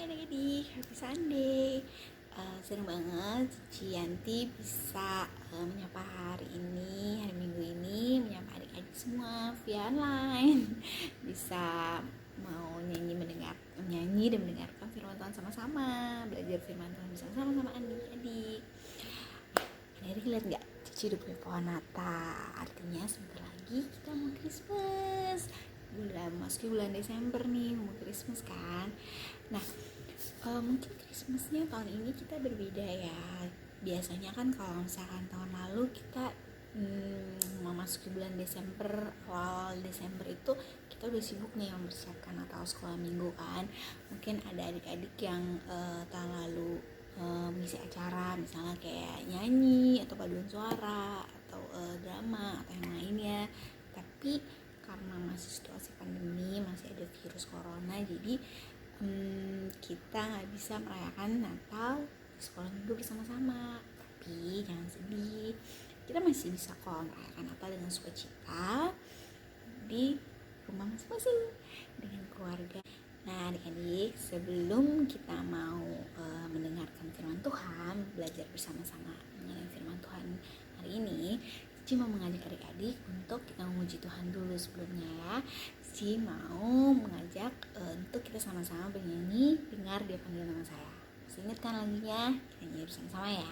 adik-adik, happy Sunday. Senang banget Cici Yanti bisa menyapa hari Minggu ini, menyapa adik-adik semua via online. Bisa mau menyanyi dan mendengarkan firman Tuhan sama-sama, belajar firman Tuhan bersama-sama sama adik-adik. Adik-adik lihat nggak? Cici udah punya pohon Natal, artinya sebentar lagi kita mau Christmas. Masuki bulan Desember nih, mau Christmas kan. Nah, mungkin Christmasnya tahun ini kita berbeda ya. Biasanya kan kalau misalkan tahun lalu kita memasuki bulan Desember, awal Desember itu kita udah sibuk nih mempersiapkan Natal sekolah minggu kan. Mungkin ada adik-adik yang tahun lalu mengisi acara misalnya kayak nyanyi atau paduan suara atau drama atau yang lainnya. Tapi karena masih situasi pandemi, masih ada virus corona, jadi kita nggak bisa merayakan Natal di sekolah minggu bersama-sama. Tapi jangan sedih, kita masih bisa kok merayakan Natal dengan sukacita di rumah masing-masing dengan keluarga. Nah adik-adik, sebelum kita mau mendengarkan firman Tuhan, belajar bersama-sama mengenai firman Tuhan hari ini, Cici mau mengajak adik-adik untuk kita memuji Tuhan dulu sebelumnya ya. Cici mau mengajak untuk kita sama-sama bernyanyi, dengar dia panggil nama saya. Masih ingat kan lagunya? Kita nyanyi bersama-sama ya.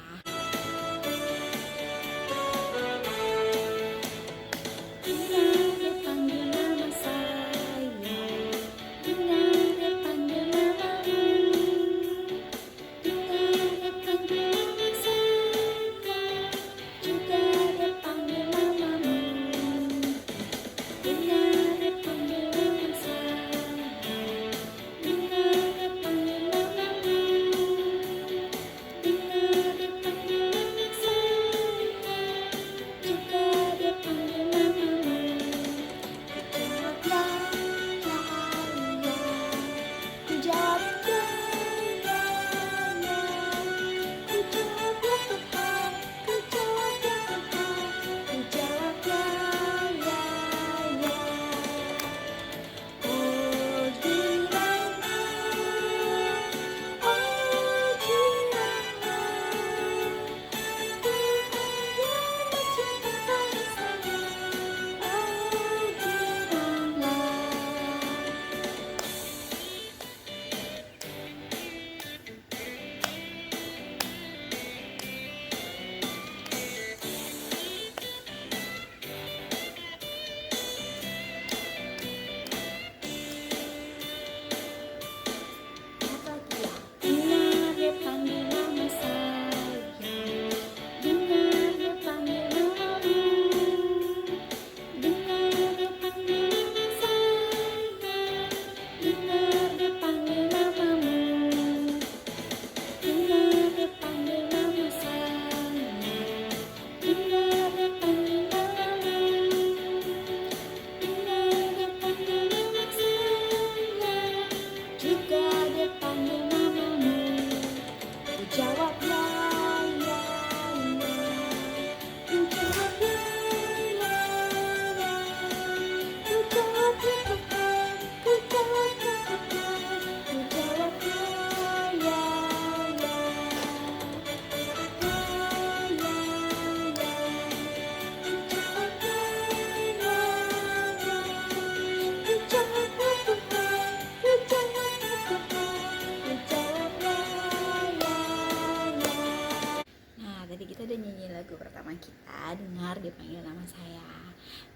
Tadi kita udah nyanyi lagu pertama kita, dengar dia panggil nama saya.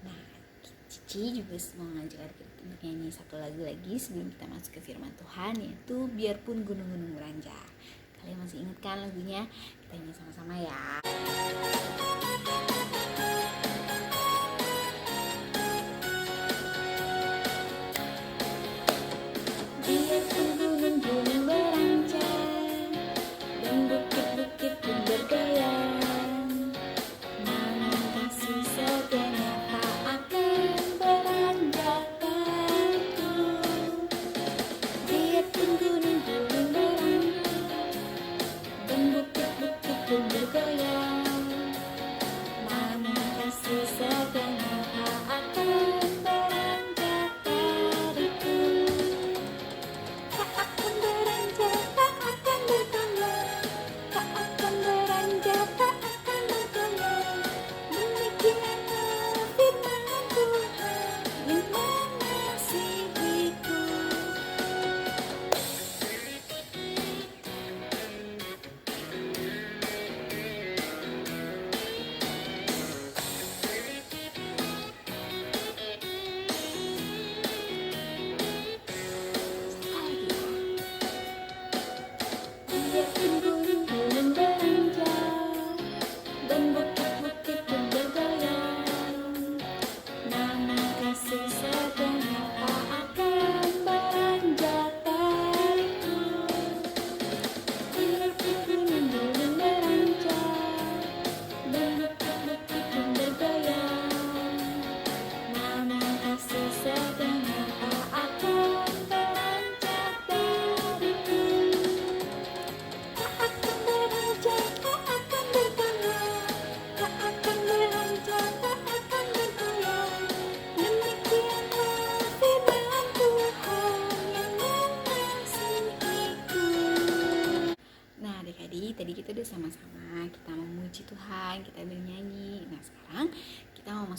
Nah, Cici juga mau ngajak adik-adik untuk nyanyi satu lagu lagi sebelum kita masuk ke firman Tuhan, yaitu Biarpun Gunung-gunung Beranjak. Kalian masih ingat kan lagunya? Kita nyanyi sama-sama ya. Biarpun gunung-gunung beranjak dan bukit-bukit pun bergoyang, namun kasih setianya tak akan beranjak-anjak. Biarpun gunung-gunung beranjak dan bukit-bukit pun bergoyang,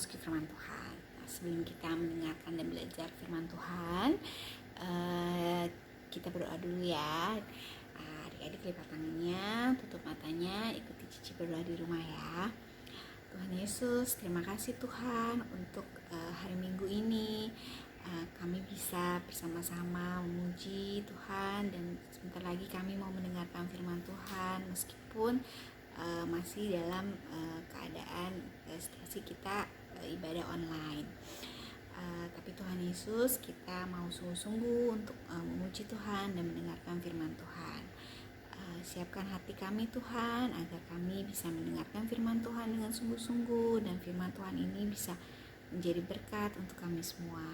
memasuki firman Tuhan. Nah, sebelum kita mendengarkan dan belajar firman Tuhan, kita berdoa dulu ya. Adik-adik lipat tangannya, tutup matanya, ikuti Cici berdoa di rumah ya. Tuhan Yesus, terima kasih Tuhan untuk hari Minggu ini. Kami bisa bersama-sama memuji Tuhan, dan sebentar lagi kami mau mendengarkan firman Tuhan meskipun masih dalam keadaan situasi kita ibadah online. Tapi Tuhan Yesus, kita mau sungguh-sungguh untuk memuji Tuhan dan mendengarkan firman Tuhan. Siapkan hati kami Tuhan, agar kami bisa mendengarkan firman Tuhan dengan sungguh-sungguh, dan firman Tuhan ini bisa menjadi berkat untuk kami semua.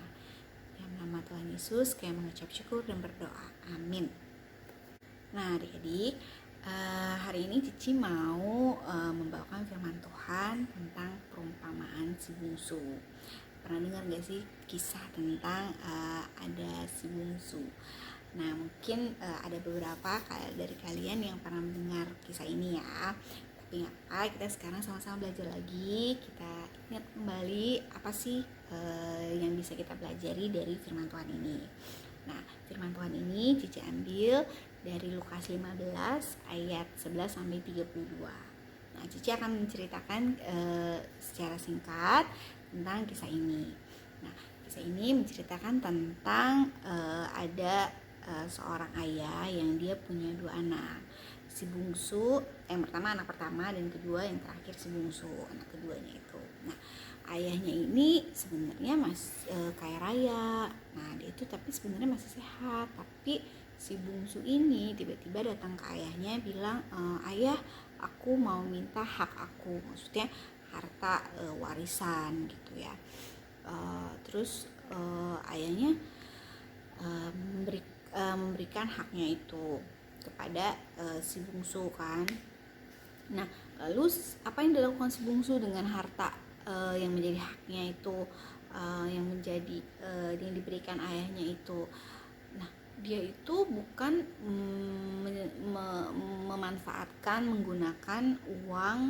Dalam nama Tuhan Yesus kami mengucap syukur dan berdoa, amin. Nah adik-adik, hari ini Cici mau membawakan firman Tuhan tentang perumpamaan si bungsu. Pernah dengar gak sih kisah tentang ada si bungsu? Nah mungkin ada beberapa dari kalian yang pernah mendengar kisah ini ya. Tapi gak apa, kita sekarang sama-sama belajar lagi. Kita ingat kembali apa sih yang bisa kita pelajari dari firman Tuhan ini. Nah firman Tuhan ini Cici ambil dari Lukas 15 ayat 11 sampai 32. Nah Cici akan menceritakan secara singkat tentang kisah ini. Nah kisah ini menceritakan tentang ada seorang ayah yang dia punya 2 anak. Si bungsu, yang pertama anak pertama, dan kedua yang terakhir si bungsu, anak keduanya itu. Nah ayahnya ini sebenarnya kaya raya. Nah dia itu tapi sebenarnya masih sehat. Tapi si bungsu ini tiba-tiba datang ke ayahnya bilang, ayah aku mau minta hak aku, maksudnya harta warisan gitu ya. Terus ayahnya memberikan haknya itu kepada si bungsu kan. Nah lalu apa yang dilakukan si bungsu dengan harta yang menjadi haknya itu, yang diberikan ayahnya itu? Nah dia itu bukan memanfaatkan, menggunakan uang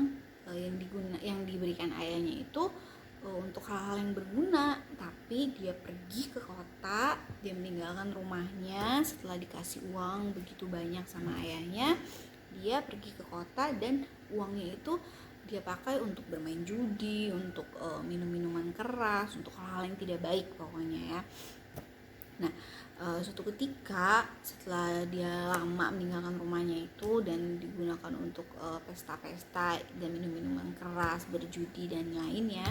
yang diberikan ayahnya itu untuk hal-hal yang berguna, tapi dia pergi ke kota, dia meninggalkan rumahnya setelah dikasih uang begitu banyak sama ayahnya. Dia pergi ke kota dan uangnya itu dia pakai untuk bermain judi, untuk minum minuman keras, untuk hal-hal yang tidak baik pokoknya ya. Nah suatu ketika setelah dia lama meninggalkan rumahnya itu dan digunakan untuk pesta-pesta dan minum-minuman keras, berjudi dan lainnya,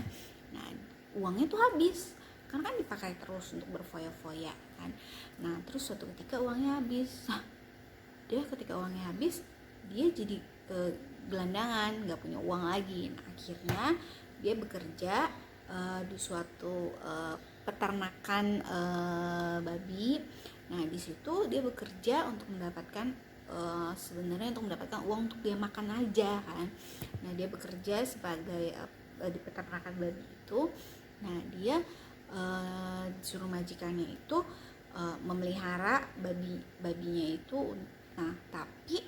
nah uangnya tuh habis karena kan dipakai terus untuk berfoya-foya kan. Nah terus suatu ketika uangnya habis. Ketika uangnya habis dia jadi gelandangan, nggak punya uang lagi. Nah akhirnya dia bekerja di suatu peternakan babi. Nah di situ dia bekerja untuk mendapatkan sebenarnya untuk mendapatkan uang untuk dia makan aja kan. Nah dia bekerja sebagai di peternakan babi itu. Nah dia disuruh majikannya itu memelihara babinya itu. Nah tapi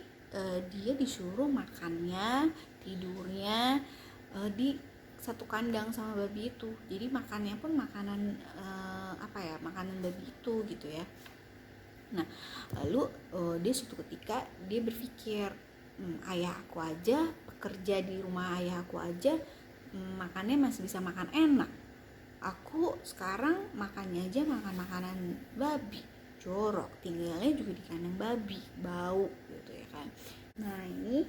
dia disuruh makannya, tidurnya di satu kandang sama babi itu. Jadi makannya pun makanan makanan babi itu gitu ya. Nah lalu dia suatu ketika dia berpikir, ayah aku aja bekerja di rumah ayah aku aja makannya masih bisa makan enak, aku sekarang makannya aja makan makanan babi, jorok, tinggalnya juga di kandang babi, bau gitu ya kan. Nah ini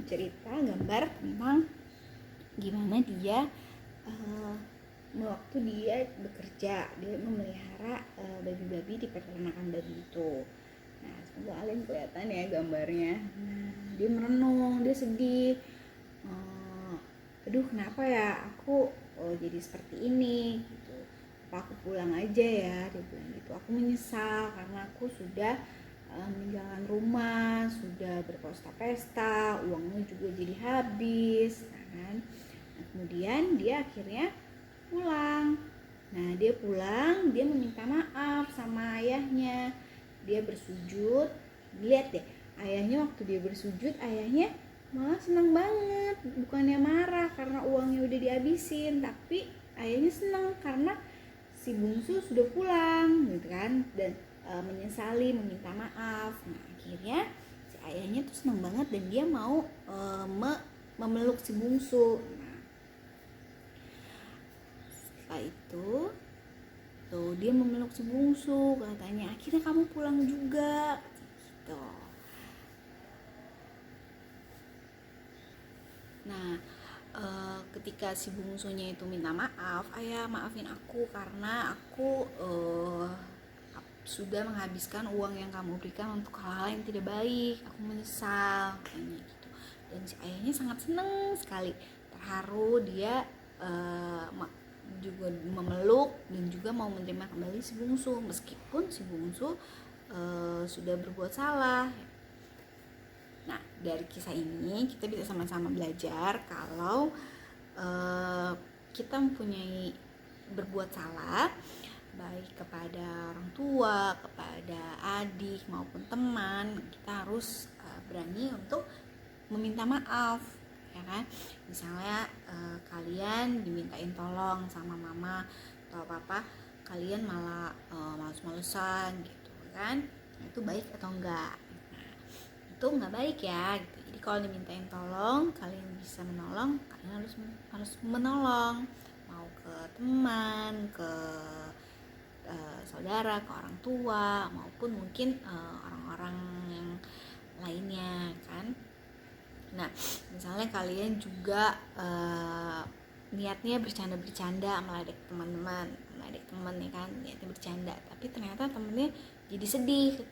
cerita gambar tentang gimana dia waktu dia bekerja, dia memelihara babi-babi di peternakan babi itu. Nah semoga kalian kelihatan ya gambarnya. Nah dia merenung, dia sedih, aduh kenapa ya aku jadi seperti ini gitu, apa aku pulang aja ya, dia bilang gitu. Aku menyesal karena aku sudah meninggalkan rumah, sudah berpesta-pesta, uangnya juga jadi habis kan. Nah, kemudian dia akhirnya pulang. Nah dia pulang, dia meminta maaf sama ayahnya. Dia bersujud, lihat deh ayahnya waktu dia bersujud, ayahnya malah senang banget, bukannya marah karena uangnya udah dihabisin, tapi ayahnya senang karena si bungsu sudah pulang gitu kan, dan menyesali, meminta maaf. Nah akhirnya si ayahnya tuh senang banget dan dia mau memeluk si bungsu. Nah setelah itu tuh dia memeluk si bungsu, katanya akhirnya kamu pulang juga gitu. Nah ketika si bungsunya itu minta maaf, ayah maafin aku karena aku sudah menghabiskan uang yang kamu berikan untuk hal-hal yang tidak baik, aku menyesal, katanya gitu. Dan si ayahnya sangat senang sekali, terharu, dia juga memeluk dan juga mau menerima kembali si bungsu meskipun si bungsu sudah berbuat salah. Nah dari kisah ini kita bisa sama-sama belajar kalau kita mempunyai berbuat salah baik kepada orang tua, kepada adik maupun teman, kita harus berani untuk meminta maaf, ya kan? Misalnya kalian dimintain tolong sama mama atau papa, kalian malah males-malesan gitu kan? Itu baik atau enggak? Nah, itu enggak baik ya gitu. Jadi kalau dimintain tolong, kalian bisa menolong, kalian harus menolong, mau ke teman, ke saudara, ke orang tua, maupun mungkin orang-orang yang lainnya kan. Nah misalnya kalian juga niatnya bercanda-bercanda meledek teman-teman, meledek teman ya kan, niatnya bercanda, tapi ternyata temennya jadi sedih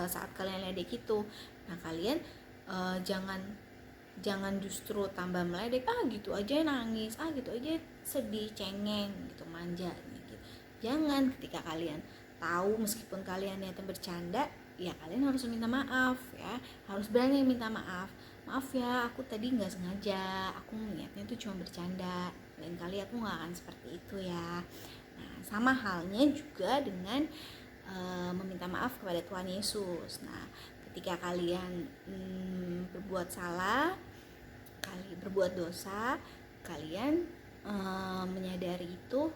saat kalian ledek itu. Nah kalian jangan justru tambah meledek, gitu aja nangis, gitu aja sedih, cengeng gitu, manja gitu. Jangan, ketika kalian tahu meskipun kalian niatnya bercanda, ya kalian harus minta maaf ya, harus berani minta maaf. Maaf ya, aku tadi nggak sengaja, aku niatnya tuh cuma bercanda, lain kali aku nggak akan seperti itu ya. Nah sama halnya juga dengan meminta maaf kepada Tuhan Yesus. Nah ketika kalian berbuat salah, berbuat dosa, kalian menyadari itu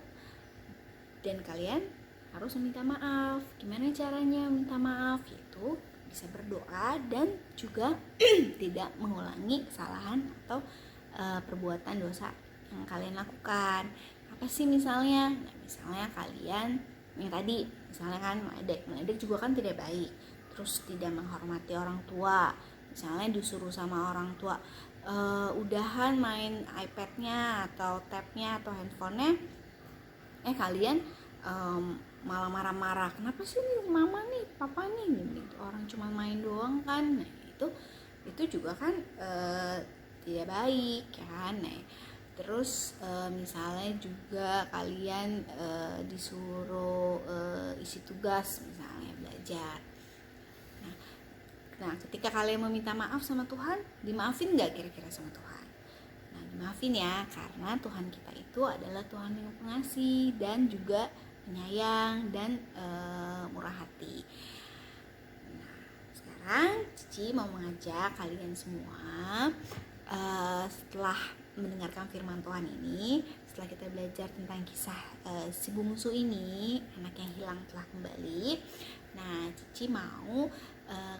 dan kalian harus meminta maaf. Gimana caranya minta maaf? Yaitu bisa berdoa dan juga tidak mengulangi kesalahan atau perbuatan dosa yang kalian lakukan. Apa sih misalnya? Nah, misalnya kalian yang tadi, misalnya kan meledek juga kan tidak baik. Terus tidak menghormati orang tua. Misalnya disuruh sama orang tua udahan main iPad-nya atau tab-nya atau handphonenya, kalian malah marah-marah, kenapa sih nih mama nih, papa nih gitu, orang cuma main doang kan. Nah itu juga kan tidak baik kan. Nah terus misalnya juga kalian disuruh isi tugas, misalnya belajar. Nah ketika kalian meminta maaf sama Tuhan, dimaafin gak kira-kira sama Tuhan? Nah dimaafin ya, karena Tuhan kita itu adalah Tuhan yang pengasih dan juga penyayang dan murah hati. Nah sekarang Cici mau mengajak kalian semua setelah mendengarkan firman Tuhan ini, setelah kita belajar tentang kisah si bungsu ini, anak yang hilang telah kembali. Nah Cici mau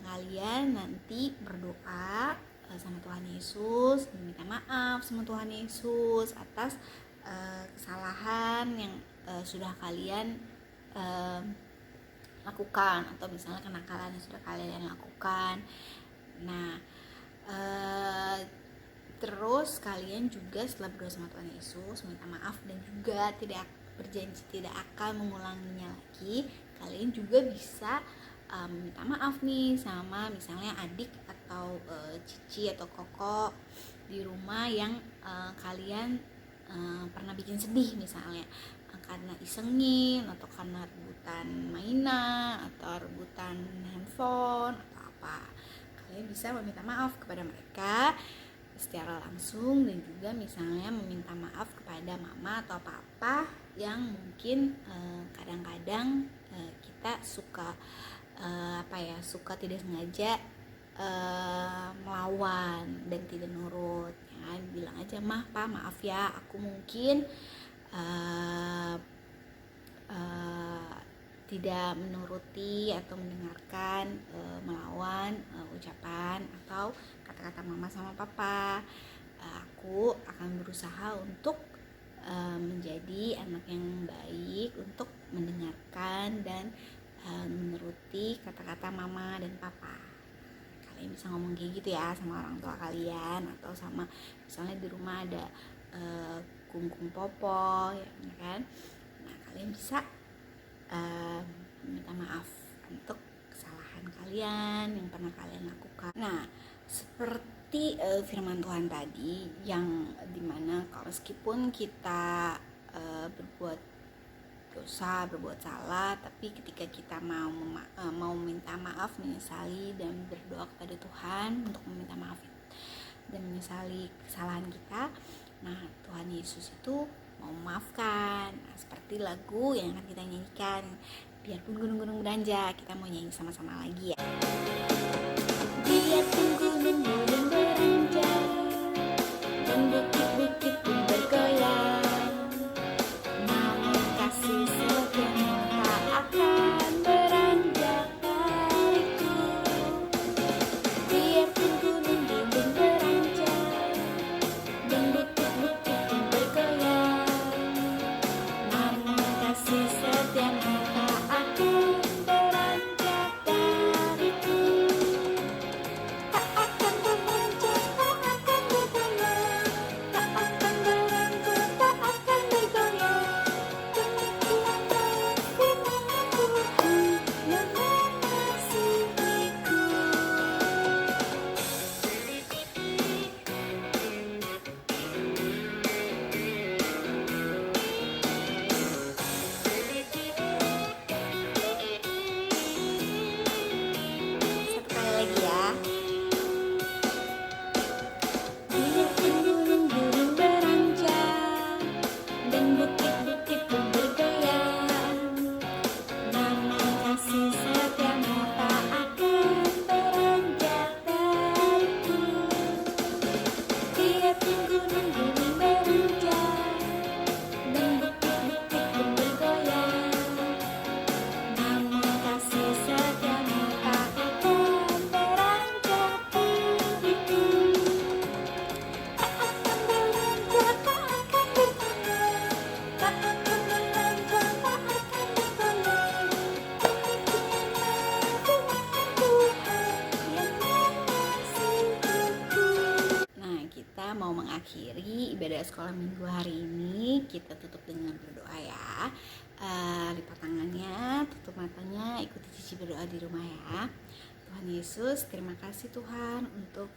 kalian nanti berdoa sama Tuhan Yesus, meminta maaf sama Tuhan Yesus atas kesalahan yang sudah kalian lakukan, atau misalnya kenakalan yang sudah kalian lakukan. Nah terus kalian juga setelah berdoa sama Tuhan Yesus, minta maaf dan juga tidak berjanji tidak akan mengulanginya lagi, kalian juga bisa minta maaf nih sama misalnya adik atau cici atau koko di rumah yang kalian pernah bikin sedih, misalnya karena isengin atau karena rebutan mainan atau rebutan handphone atau apa. Kalian bisa meminta maaf kepada mereka secara langsung dan juga misalnya meminta maaf kepada mama atau papa yang mungkin kadang-kadang kita suka suka tidak sengaja melawan dan tidak nurut, ya, bilang aja, "Mah, Pa, maaf ya, aku mungkin tidak menuruti atau mendengarkan, melawan ucapan atau kata-kata mama sama papa. Aku akan berusaha untuk menjadi anak yang baik, untuk mendengarkan dan menuruti kata-kata mama dan papa." Kalian bisa ngomong kayak gitu ya sama orang tua kalian, atau sama misalnya di rumah ada kungkung popo, ya kan. Nah, kalian bisa minta maaf untuk kesalahan kalian yang pernah kalian lakukan. Nah, seperti firman Tuhan tadi, yang dimana kalau meskipun kita berbuat dosa, berbuat salah, tapi ketika kita mau minta maaf, menyesali dan berdoa kepada Tuhan untuk meminta maaf dan menyesali kesalahan kita, nah Tuhan Yesus itu mau memaafkan. Nah, seperti lagu yang akan kita nyanyikan, "Biarpun gunung-gunung beranjak", kita mau nyanyi sama-sama lagi ya. Biarpun gunung-gunung beranjak dan bukit-bukit pun bergoyang, namun kasih setiamu tak akan beranjak dariku. Biarpun gunung-gunung beranjak dan bukit-bukit pun bergoyang, namun kasih setiamu tak akan beranjak dariku. Tak akan beranjak, tak akan bergoyang, tak akan beranjak, tak akan bergoyang. Demikian firman Tuhan yang mengasihiku. Satu kali lagi ya. Biarpun gunung-gunung beranjak dan bukit-bukit pun bergoyang, namun kasih setiamu tak akan beranjak dariku. Biarpun gunung-gunung beranjak dan bukit-bukit pun bergoyang, namun kasih setiamu tak akan beranjak dariku. Tak akan beranjak, tak akan bergoyang, tak akan beranjak, tak akan bergoyang. Demikianlah firman Tuhan yang mengasihiku. Nah, kita mau mengakhiri ibadah sekolah minggu hari ini. Kita tutup dengan berdoa ya. Lipat tangannya, tutup matanya, ikuti Cici berdoa di rumah ya. Tuhan Yesus, terima kasih Tuhan untuk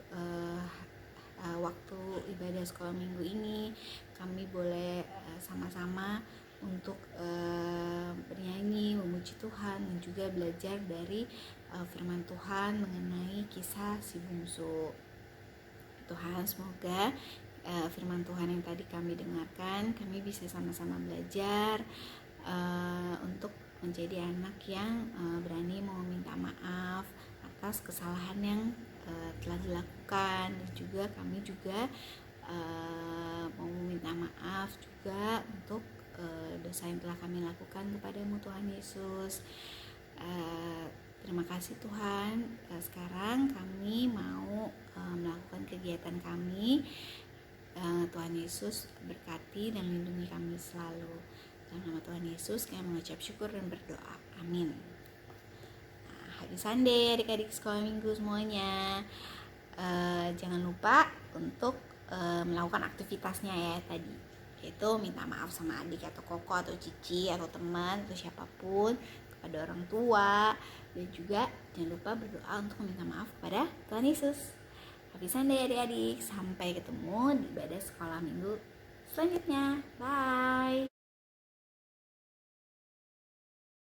waktu ibadah sekolah minggu ini. Kami boleh sama-sama untuk bernyanyi, memuji Tuhan, dan juga belajar dari firman Tuhan mengenai kisah si bungsu. Tuhan, semoga firman Tuhan yang tadi kami dengarkan, kami bisa sama-sama belajar untuk menjadi anak yang berani mau minta maaf atas kesalahan yang telah dilakukan, dan juga kami juga mau meminta maaf juga untuk dosa yang telah kami lakukan kepadamu Tuhan Yesus. Terima kasih Tuhan. Sekarang kami mau melakukan kegiatan kami. Tuhan Yesus berkati dan lindungi kami selalu. Dalam nama Tuhan Yesus kami mengucap syukur dan berdoa. Amin. Nah, happy Sunday adik-adik sekolah minggu semuanya. Jangan lupa untuk melakukan aktivitasnya ya tadi, yaitu minta maaf sama adik atau koko atau cici atau teman atau siapapun, kepada orang tua, dan juga jangan lupa berdoa untuk meminta maaf kepada Tuhan Yesus. Happy Sunday adik-adik, sampai ketemu di ibadah sekolah minggu selanjutnya. Bye.